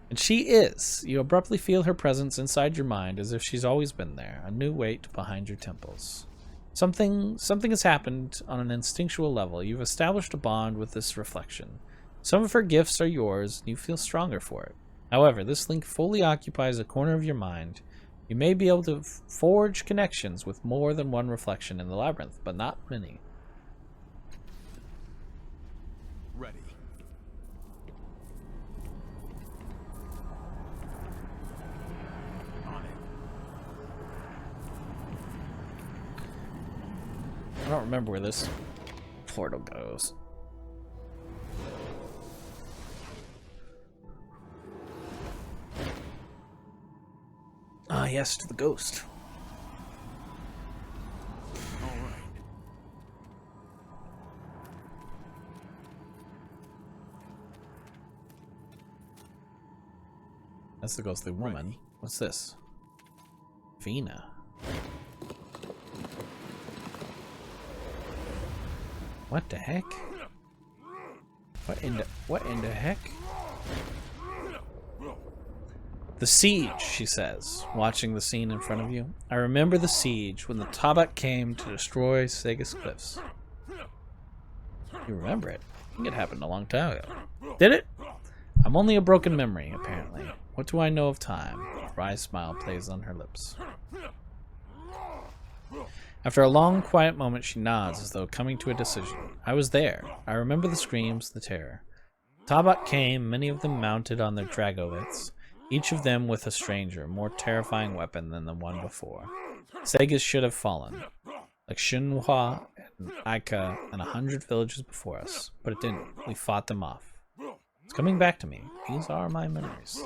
Speaker 1: And she is. You abruptly feel her presence inside your mind as if she's always been there, a new weight behind your temples. Something has happened on an instinctual level. You've established a bond with this reflection. Some of her gifts are yours, and you feel stronger for it. However, this link fully occupies a corner of your mind. You may be able to forge connections with more than one reflection in the labyrinth, but not many.
Speaker 3: Ready.
Speaker 1: I don't remember where this portal goes. Ah, yes, to the ghost.
Speaker 3: All right.
Speaker 1: That's the ghostly woman. What's this? Vina. What the heck? What in the... What in the heck? The siege, she says, watching the scene in front of you. I remember the siege when the Taubat came to destroy Sega's cliffs. You remember it? I think it happened a long time ago. Did it? I'm only a broken memory, apparently. What do I know of time? A wry smile plays on her lips. After a long, quiet moment, she nods as though coming to a decision. I was there. I remember the screams, the terror. Taubat came, many of them mounted on their Dragovits, each of them with a stranger, more terrifying weapon than the one before. Segas should have fallen, like Xinhua and Aika and 100 villages before us, but it didn't. We fought them off. It's coming back to me. These are my memories.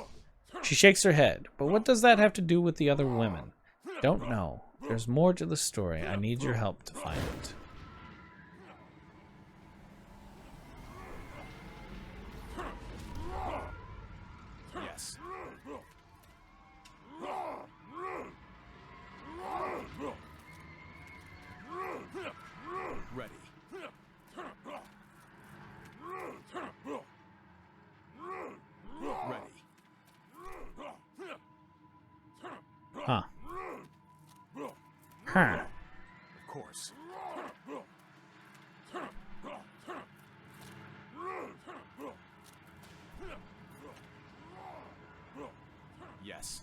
Speaker 1: She shakes her head, but what does that have to do with the other women? Don't know. There's more to the story. I need your help to find it.
Speaker 3: Yes. Ready. Ready.
Speaker 1: Huh. Huh.
Speaker 3: Of course. Yes.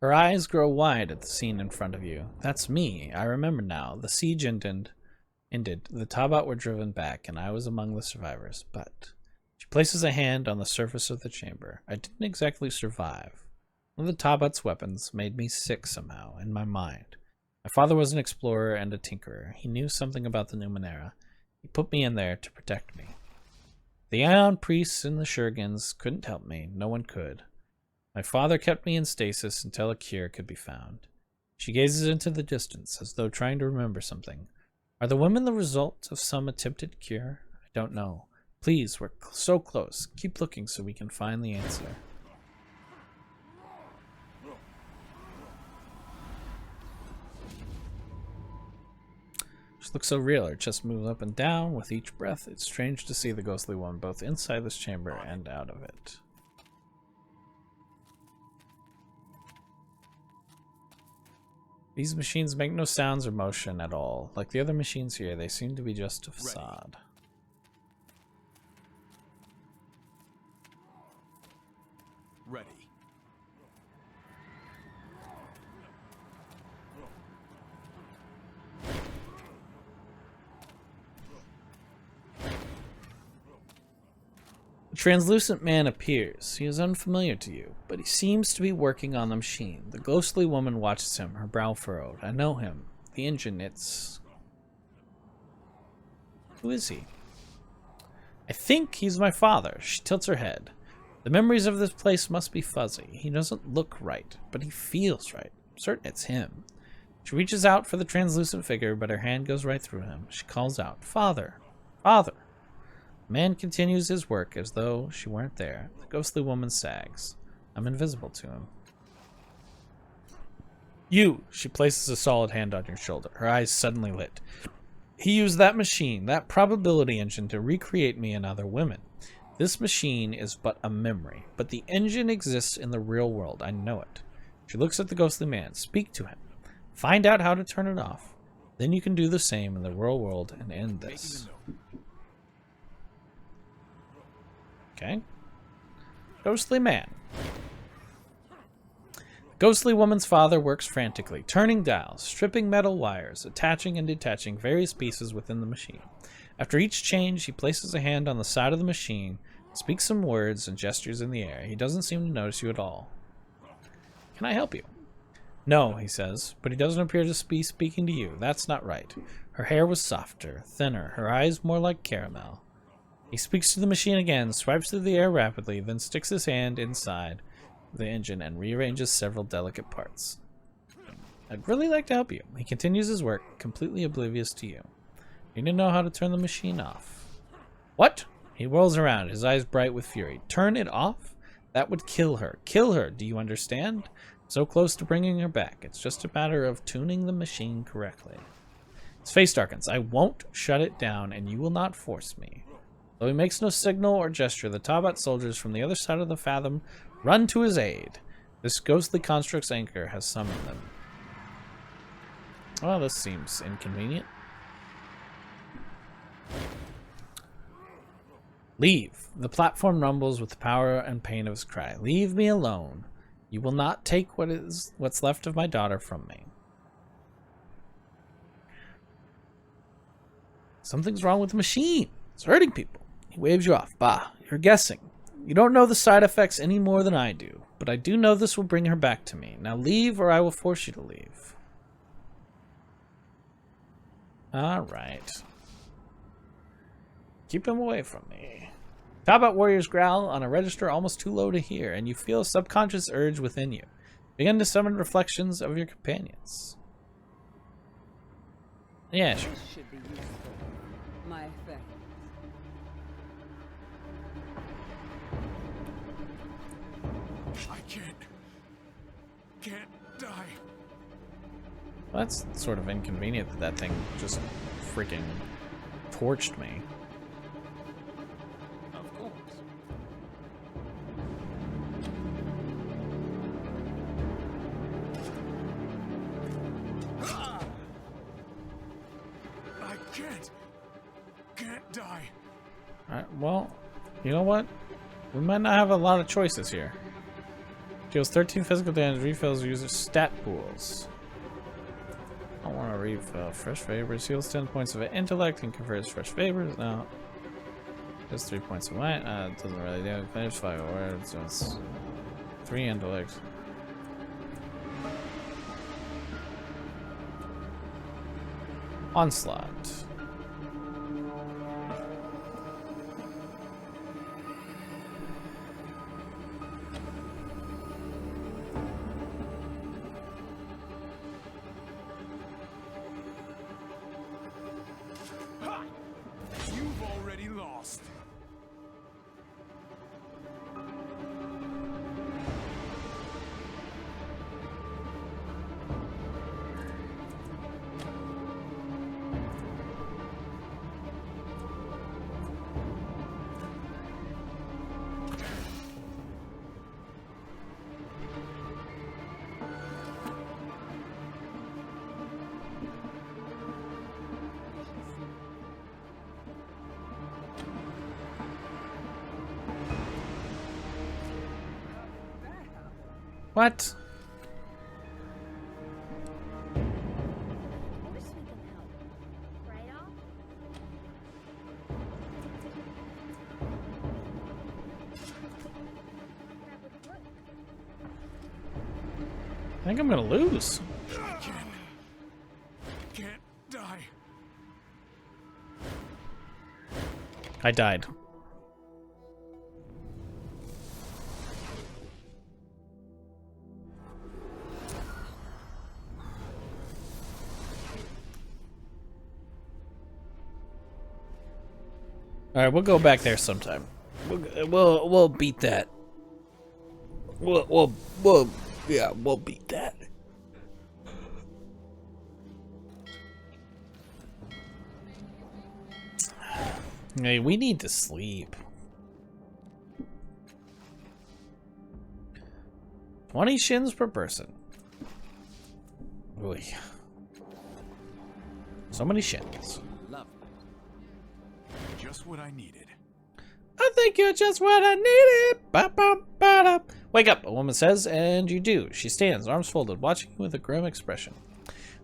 Speaker 1: Her eyes grow wide at the scene in front of you. That's me. I remember now. The siege ended. The Taubat were driven back, and I was among the survivors. But she places a hand on the surface of the chamber. I didn't exactly survive. One of the Taubat's weapons made me sick somehow, in my mind. My father was an explorer and a tinkerer. He knew something about the Numenera. He put me in there to protect me. The Ion priests and the Shurgans couldn't help me. No one could. My father kept me in stasis until a cure could be found. She gazes into the distance, as though trying to remember something. Are the women the result of some attempted cure? I don't know. Please, we're so close. Keep looking so we can find the answer. She looks so real. Her chest moves up and down with each breath. It's strange to see the ghostly one both inside this chamber and out of it. These machines make no sounds or motion at all. Like the other machines here, they seem to be just a facade.
Speaker 3: Ready.
Speaker 1: The translucent man appears. He is unfamiliar to you, but he seems to be working on the machine. The ghostly woman watches him, her brow furrowed. I know him. The engine, it's... Who is he? I think he's my father. She tilts her head. The memories of this place must be fuzzy. He doesn't look right, but he feels right. I'm certain it's him. She reaches out for the translucent figure, but her hand goes right through him. She calls out, Father! Father! The man continues his work as though she weren't there. The ghostly woman sags. I'm invisible to him. You! She places a solid hand on your shoulder, her eyes suddenly lit. He used that machine, that probability engine, to recreate me and other women. This machine is but a memory, but the engine exists in the real world. I know it. She looks at the ghostly man. Speak to him. Find out how to turn it off. Then you can do the same in the real world and end this. Okay. Ghostly man. The ghostly woman's father works frantically, turning dials, stripping metal wires, attaching and detaching various pieces within the machine. After each change, he places a hand on the side of the machine, speaks some words and gestures in the air. He doesn't seem to notice you at all. Can I help you? No, he says, but he doesn't appear to be speaking to you. That's not right. Her hair was softer, thinner, her eyes more like caramel. He speaks to the machine again, swipes through the air rapidly, then sticks his hand inside the engine and rearranges several delicate parts. I'd really like to help you. He continues his work, completely oblivious to you. You need to know how to turn the machine off. What? He whirls around, his eyes bright with fury. Turn it off? That would kill her. Kill her, do you understand? So close to bringing her back. It's just a matter of tuning the machine correctly. His face darkens. I won't shut it down, and you will not force me. Though he makes no signal or gesture, the Taubat soldiers from the other side of the fathom run to his aid. This ghostly construct's anchor has summoned them. Well, this seems inconvenient. Leave. The platform rumbles with the power and pain of his cry. Leave me alone. You will not take what's left of my daughter from me. Something's wrong with the machine. It's hurting people. He waves you off. Bah, you're guessing. You don't know the side effects any more than I do, but I do know this will bring her back to me. Now leave or I will force you to leave. Alright. Keep him away from me. Taubat warriors growl on a register almost too low to hear, and you feel a subconscious urge within you. Begin to summon reflections of your companions. Yeah, sure.
Speaker 2: This should be useful. My effect.
Speaker 3: I can't die.
Speaker 1: Well, that's sort of inconvenient that that thing just freaking torched me.
Speaker 3: Of course. I can't die.
Speaker 1: Alright, well, you know what? We might not have a lot of choices here. Deals 13 physical damage, refills user stat pools. I want to refill fresh favors, heals 10 points of intellect and confers fresh favors. No. Just 3 points of might. It doesn't really do it. Finish 5 words. So it's 3 intellect. Onslaught.
Speaker 3: You've already lost.
Speaker 1: What?
Speaker 4: Wish we could help. Right off? That would work.
Speaker 1: I think I'm gonna lose.
Speaker 3: Can't die.
Speaker 1: I died. All right, we'll go back there sometime. We'll beat that. We'll beat that. Hey, we need to sleep. 20 shins per person. Oy. So many shins.
Speaker 3: Lovely. Just what I needed.
Speaker 1: I think you're just what I needed. Ba-bum-ba-da. Wake up, a woman says, and you do. She stands, arms folded, watching you with a grim expression.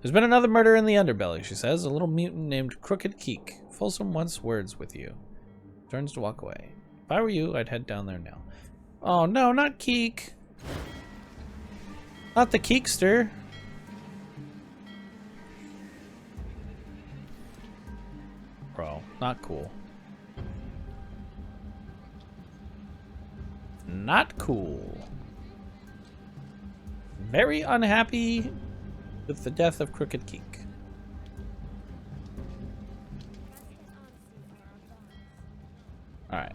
Speaker 1: There's been another murder in the underbelly, she says. A little mutant named Crooked Keek. Folsom wants words with you. Turns to walk away. If I were you, I'd head down there now. Oh no, not Keek. Not the Keekster. Bro, not cool. Not cool. Very unhappy with the death of Crooked Keek. Alright.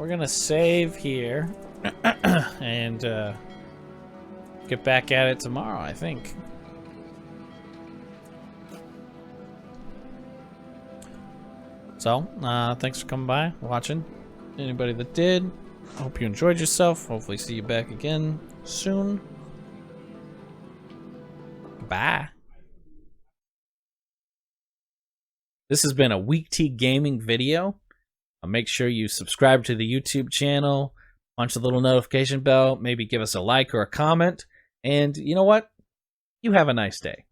Speaker 1: we're gonna save here and get back at it tomorrow, I think. So, thanks for coming by, watching. Anybody that did, I hope you enjoyed yourself. Hopefully see you back again soon. Bye. This has been a WeakT Gaming video. Make sure you subscribe to the YouTube channel, punch the little notification bell, maybe give us a like or a comment, and you know what? You have a nice day.